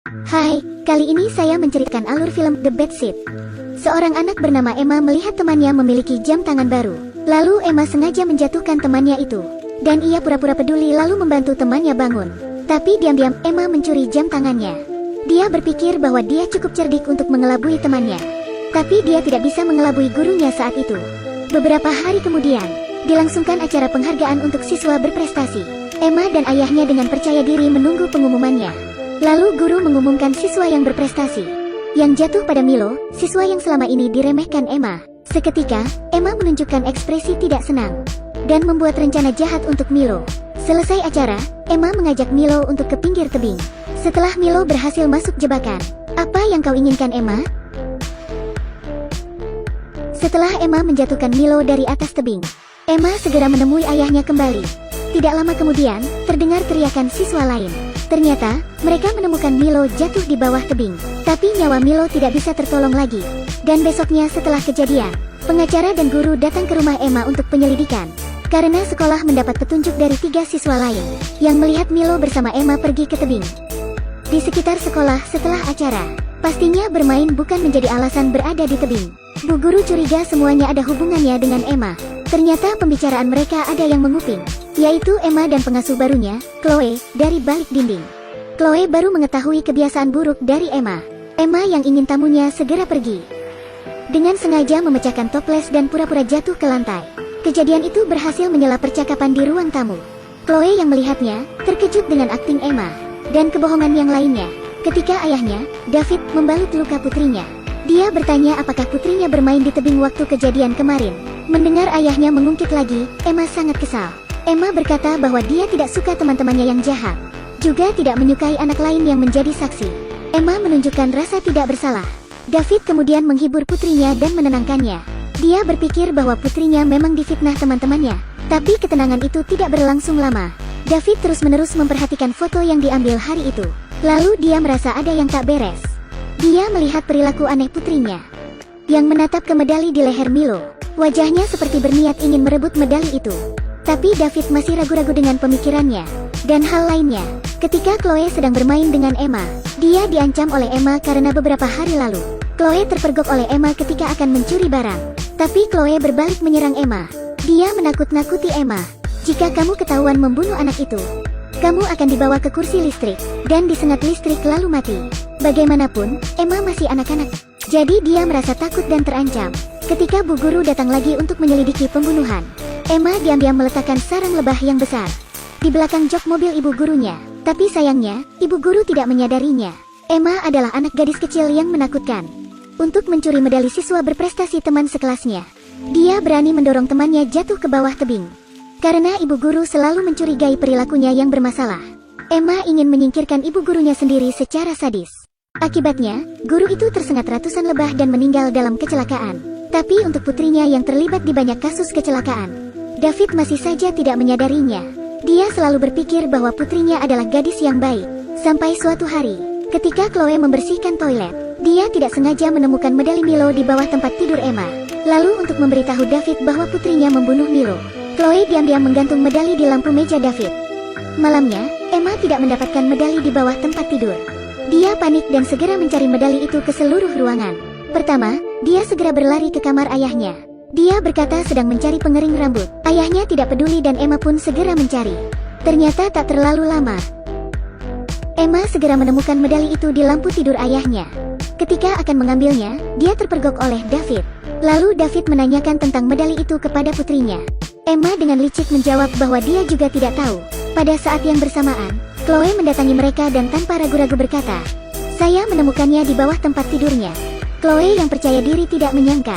Hai, kali ini saya menceritakan alur film The Bad Seed. Seorang anak bernama Emma melihat temannya memiliki jam tangan baru. Lalu Emma sengaja menjatuhkan temannya itu. Dan ia pura-pura peduli lalu membantu temannya bangun. Tapi diam-diam Emma mencuri jam tangannya. Dia berpikir bahwa dia cukup cerdik untuk mengelabui temannya. Tapi dia tidak bisa mengelabui gurunya saat itu. Beberapa hari kemudian, dilangsungkan acara penghargaan untuk siswa berprestasi. Emma dan ayahnya dengan percaya diri menunggu pengumumannya. Lalu guru mengumumkan siswa yang berprestasi. Yang jatuh pada Milo, siswa yang selama ini diremehkan Emma. Seketika, Emma menunjukkan ekspresi tidak senang dan membuat rencana jahat untuk Milo. Selesai acara, Emma mengajak Milo untuk ke pinggir tebing. Setelah Milo berhasil masuk jebakan, apa yang kau inginkan, Emma? Setelah Emma menjatuhkan Milo dari atas tebing, Emma segera menemui ayahnya kembali. Tidak lama kemudian, terdengar teriakan siswa lain. Ternyata, mereka menemukan Milo jatuh di bawah tebing. Tapi nyawa Milo tidak bisa tertolong lagi. Dan besoknya setelah kejadian, pengacara dan guru datang ke rumah Emma untuk penyelidikan. Karena sekolah mendapat petunjuk dari 3 siswa lain yang melihat Milo bersama Emma pergi ke tebing. Di sekitar sekolah setelah acara, pastinya bermain bukan menjadi alasan berada di tebing. Bu guru curiga semuanya ada hubungannya dengan Emma. Ternyata pembicaraan mereka ada yang menguping, yaitu Emma dan pengasuh barunya, Chloe, dari balik dinding. Chloe baru mengetahui kebiasaan buruk dari Emma. Emma yang ingin tamunya segera pergi, dengan sengaja memecahkan toples dan pura-pura jatuh ke lantai. Kejadian itu berhasil menyela percakapan di ruang tamu. Chloe yang melihatnya, terkejut dengan akting Emma dan kebohongan yang lainnya. Ketika ayahnya, David, membalut luka putrinya. Dia bertanya apakah putrinya bermain di tebing waktu kejadian kemarin. Mendengar ayahnya mengungkit lagi, Emma sangat kesal. Emma berkata bahwa dia tidak suka teman-temannya yang jahat, juga tidak menyukai anak lain yang menjadi saksi. Emma menunjukkan rasa tidak bersalah. David kemudian menghibur putrinya dan menenangkannya. Dia berpikir bahwa putrinya memang difitnah teman-temannya, tapi ketenangan itu tidak berlangsung lama. David terus-menerus memperhatikan foto yang diambil hari itu. Lalu dia merasa ada yang tak beres. Dia melihat perilaku aneh putrinya, yang menatap ke medali di leher Milo. Wajahnya seperti berniat ingin merebut medali itu. Tapi David masih ragu-ragu dengan pemikirannya. Dan hal lainnya, ketika Chloe sedang bermain dengan Emma, dia diancam oleh Emma karena beberapa hari lalu Chloe terpergok oleh Emma ketika akan mencuri barang. Tapi Chloe berbalik menyerang Emma. Dia menakut-nakuti Emma. Jika kamu ketahuan membunuh anak itu, kamu akan dibawa ke kursi listrik dan disengat listrik lalu mati. Bagaimanapun, Emma masih anak-anak, jadi dia merasa takut dan terancam. Ketika bu guru datang lagi untuk menyelidiki pembunuhan, Emma diam-diam meletakkan sarang lebah yang besar di belakang jok mobil ibu gurunya. Tapi sayangnya, ibu guru tidak menyadarinya. Emma adalah anak gadis kecil yang menakutkan. Untuk mencuri medali siswa berprestasi teman sekelasnya, dia berani mendorong temannya jatuh ke bawah tebing. Karena ibu guru selalu mencurigai perilakunya yang bermasalah, Emma ingin menyingkirkan ibu gurunya sendiri secara sadis. Akibatnya, guru itu tersengat ratusan lebah dan meninggal dalam kecelakaan. Tapi untuk putrinya yang terlibat di banyak kasus kecelakaan, David masih saja tidak menyadarinya. Dia selalu berpikir bahwa putrinya adalah gadis yang baik. Sampai suatu hari, ketika Chloe membersihkan toilet, dia tidak sengaja menemukan medali Milo di bawah tempat tidur Emma. Lalu untuk memberitahu David bahwa putrinya membunuh Milo, Chloe diam-diam menggantung medali di lampu meja David. Malamnya, Emma tidak mendapatkan medali di bawah tempat tidur. Dia panik dan segera mencari medali itu ke seluruh ruangan. Pertama, dia segera berlari ke kamar ayahnya. Dia berkata sedang mencari pengering rambut. Ayahnya tidak peduli dan Emma pun segera mencari. Ternyata tak terlalu lama, Emma segera menemukan medali itu di lampu tidur ayahnya. Ketika akan mengambilnya, dia terpergok oleh David. Lalu David menanyakan tentang medali itu kepada putrinya. Emma dengan licik menjawab bahwa dia juga tidak tahu. Pada saat yang bersamaan, Chloe mendatangi mereka dan tanpa ragu-ragu berkata, "Saya menemukannya di bawah tempat tidurnya." Chloe yang percaya diri tidak menyangka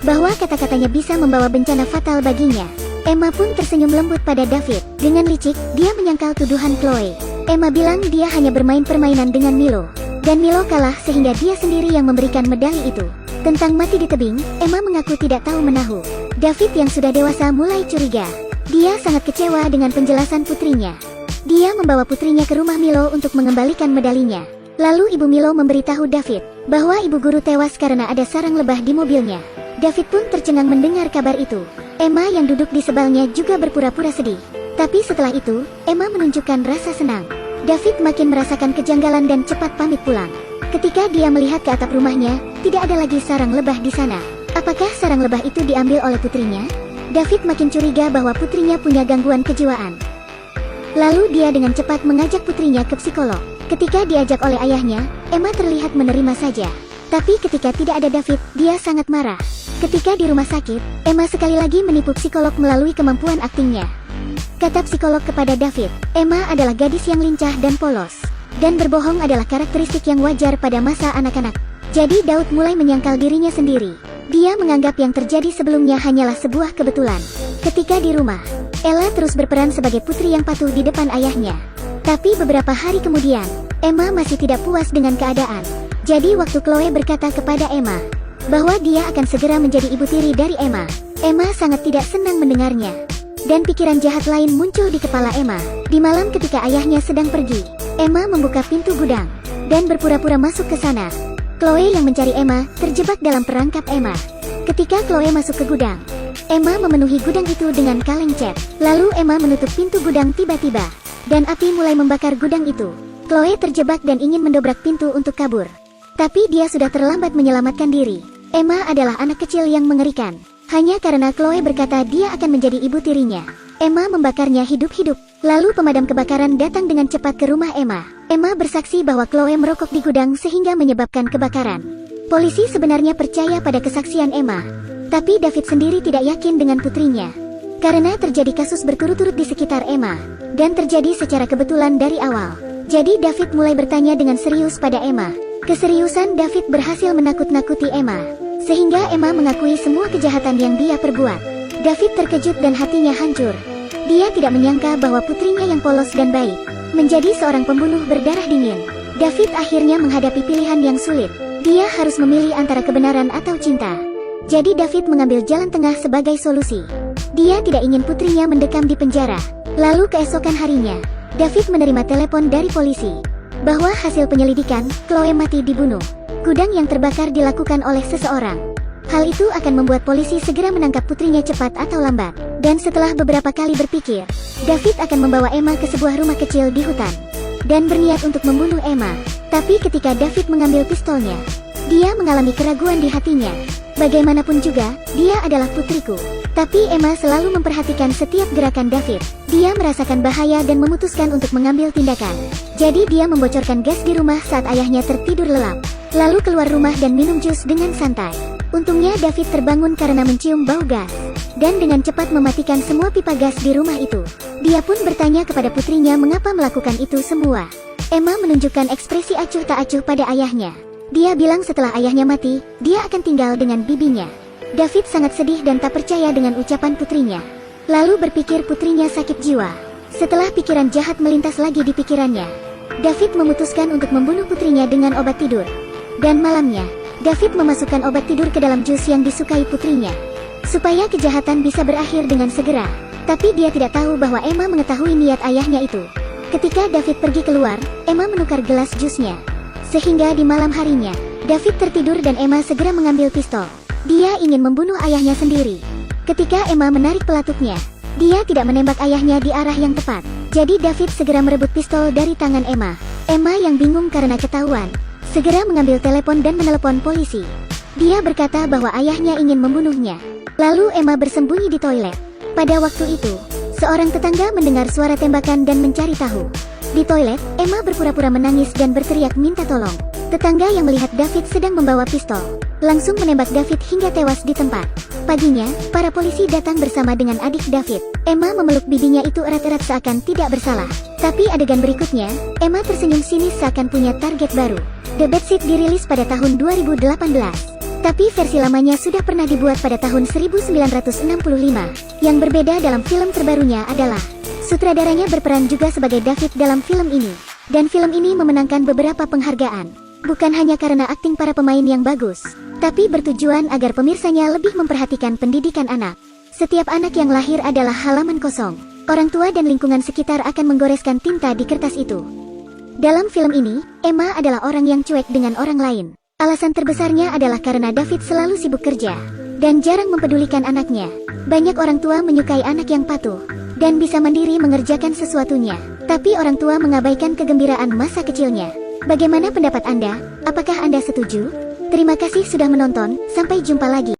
bahwa kata-katanya bisa membawa bencana fatal baginya. Emma pun tersenyum lembut pada David. Dengan licik, dia menyangkal tuduhan Chloe. Emma bilang dia hanya bermain permainan dengan Milo, dan Milo kalah sehingga dia sendiri yang memberikan medali itu. Tentang mati di tebing, Emma mengaku tidak tahu menahu. David yang sudah dewasa mulai curiga. Dia sangat kecewa dengan penjelasan putrinya. Dia membawa putrinya ke rumah Milo untuk mengembalikan medalinya. Lalu ibu Milo memberitahu David bahwa ibu guru tewas karena ada sarang lebah di mobilnya. David pun tercengang mendengar kabar itu. Emma yang duduk di sebalnya juga berpura-pura sedih. Tapi setelah itu, Emma menunjukkan rasa senang. David makin merasakan kejanggalan dan cepat pamit pulang. Ketika dia melihat ke atap rumahnya, tidak ada lagi sarang lebah di sana. Apakah sarang lebah itu diambil oleh putrinya? David makin curiga bahwa putrinya punya gangguan kejiwaan. Lalu dia dengan cepat mengajak putrinya ke psikolog. Ketika diajak oleh ayahnya, Emma terlihat menerima saja. Tapi ketika tidak ada David, dia sangat marah. Ketika di rumah sakit, Emma sekali lagi menipu psikolog melalui kemampuan aktingnya. Kata psikolog kepada David, Emma adalah gadis yang lincah dan polos. Dan berbohong adalah karakteristik yang wajar pada masa anak-anak. Jadi Daud mulai menyangkal dirinya sendiri. Dia menganggap yang terjadi sebelumnya hanyalah sebuah kebetulan. Ketika di rumah, Ella terus berperan sebagai putri yang patuh di depan ayahnya. Tapi beberapa hari kemudian, Emma masih tidak puas dengan keadaan. Jadi waktu Chloe berkata kepada Emma bahwa dia akan segera menjadi ibu tiri dari Emma, Emma sangat tidak senang mendengarnya. Dan pikiran jahat lain muncul di kepala Emma. Di malam ketika ayahnya sedang pergi, Emma membuka pintu gudang dan berpura-pura masuk ke sana. Chloe yang mencari Emma terjebak dalam perangkap Emma. Ketika Chloe masuk ke gudang, Emma memenuhi gudang itu dengan kaleng cat. Lalu Emma menutup pintu gudang tiba-tiba, dan api mulai membakar gudang itu. Chloe terjebak dan ingin mendobrak pintu untuk kabur. Tapi dia sudah terlambat menyelamatkan diri. Emma adalah anak kecil yang mengerikan. Hanya karena Chloe berkata dia akan menjadi ibu tirinya, Emma membakarnya hidup-hidup. Lalu pemadam kebakaran datang dengan cepat ke rumah Emma. Emma bersaksi bahwa Chloe merokok di gudang sehingga menyebabkan kebakaran. Polisi sebenarnya percaya pada kesaksian Emma. Tapi David sendiri tidak yakin dengan putrinya. Karena terjadi kasus berturut-turut di sekitar Emma. Dan terjadi secara kebetulan dari awal. Jadi David mulai bertanya dengan serius pada Emma. Keseriusan David berhasil menakut-nakuti Emma. Sehingga Emma mengakui semua kejahatan yang dia perbuat. David terkejut dan hatinya hancur. Dia tidak menyangka bahwa putrinya yang polos dan baik menjadi seorang pembunuh berdarah dingin. David akhirnya menghadapi pilihan yang sulit. Dia harus memilih antara kebenaran atau cinta. Jadi David mengambil jalan tengah sebagai solusi. Dia tidak ingin putrinya mendekam di penjara. Lalu keesokan harinya, David menerima telepon dari polisi bahwa hasil penyelidikan, Chloe mati dibunuh. Gudang yang terbakar dilakukan oleh seseorang. Hal itu akan membuat polisi segera menangkap putrinya cepat atau lambat. Dan setelah beberapa kali berpikir, David akan membawa Emma ke sebuah rumah kecil di hutan dan berniat untuk membunuh Emma. Tapi ketika David mengambil pistolnya, dia mengalami keraguan di hatinya. Bagaimanapun juga, dia adalah putriku. Tapi Emma selalu memperhatikan setiap gerakan David. Dia merasakan bahaya dan memutuskan untuk mengambil tindakan. Jadi dia membocorkan gas di rumah saat ayahnya tertidur lelap. Lalu keluar rumah dan minum jus dengan santai. Untungnya David terbangun karena mencium bau gas. Dan dengan cepat mematikan semua pipa gas di rumah itu. Dia pun bertanya kepada putrinya mengapa melakukan itu semua. Emma menunjukkan ekspresi acuh tak acuh pada ayahnya. Dia bilang setelah ayahnya mati, dia akan tinggal dengan bibinya. David sangat sedih dan tak percaya dengan ucapan putrinya. Lalu berpikir putrinya sakit jiwa. Setelah pikiran jahat melintas lagi di pikirannya, David memutuskan untuk membunuh putrinya dengan obat tidur. Dan malamnya, David memasukkan obat tidur ke dalam jus yang disukai putrinya, supaya kejahatan bisa berakhir dengan segera. Tapi dia tidak tahu bahwa Emma mengetahui niat ayahnya itu. Ketika David pergi keluar, Emma menukar gelas jusnya. Sehingga di malam harinya, David tertidur dan Emma segera mengambil pistol. Dia ingin membunuh ayahnya sendiri. Ketika Emma menarik pelatuknya, dia tidak menembak ayahnya di arah yang tepat. Jadi David segera merebut pistol dari tangan Emma. Emma yang bingung karena ketahuan, segera mengambil telepon dan menelepon polisi. Dia berkata bahwa ayahnya ingin membunuhnya. Lalu Emma bersembunyi di toilet. Pada waktu itu, seorang tetangga mendengar suara tembakan dan mencari tahu. Di toilet, Emma berpura-pura menangis dan berteriak minta tolong. Tetangga yang melihat David sedang membawa pistol, langsung menembak David hingga tewas di tempat. Paginya, para polisi datang bersama dengan adik David. Emma memeluk bibinya itu erat-erat seakan tidak bersalah. Tapi adegan berikutnya, Emma tersenyum sinis seakan punya target baru. The Bad Seed dirilis pada tahun 2018. Tapi versi lamanya sudah pernah dibuat pada tahun 1965. Yang berbeda dalam film terbarunya adalah sutradaranya berperan juga sebagai David dalam film ini. Dan film ini memenangkan beberapa penghargaan. Bukan hanya karena akting para pemain yang bagus, tapi bertujuan agar pemirsanya lebih memperhatikan pendidikan anak. Setiap anak yang lahir adalah halaman kosong. Orang tua dan lingkungan sekitar akan menggoreskan tinta di kertas itu. Dalam film ini, Emma adalah orang yang cuek dengan orang lain. Alasan terbesarnya adalah karena David selalu sibuk kerja dan jarang mempedulikan anaknya. Banyak orang tua menyukai anak yang patuh dan bisa mandiri mengerjakan sesuatunya. Tapi orang tua mengabaikan kegembiraan masa kecilnya. Bagaimana pendapat Anda? Apakah Anda setuju? Terima kasih sudah menonton, sampai jumpa lagi.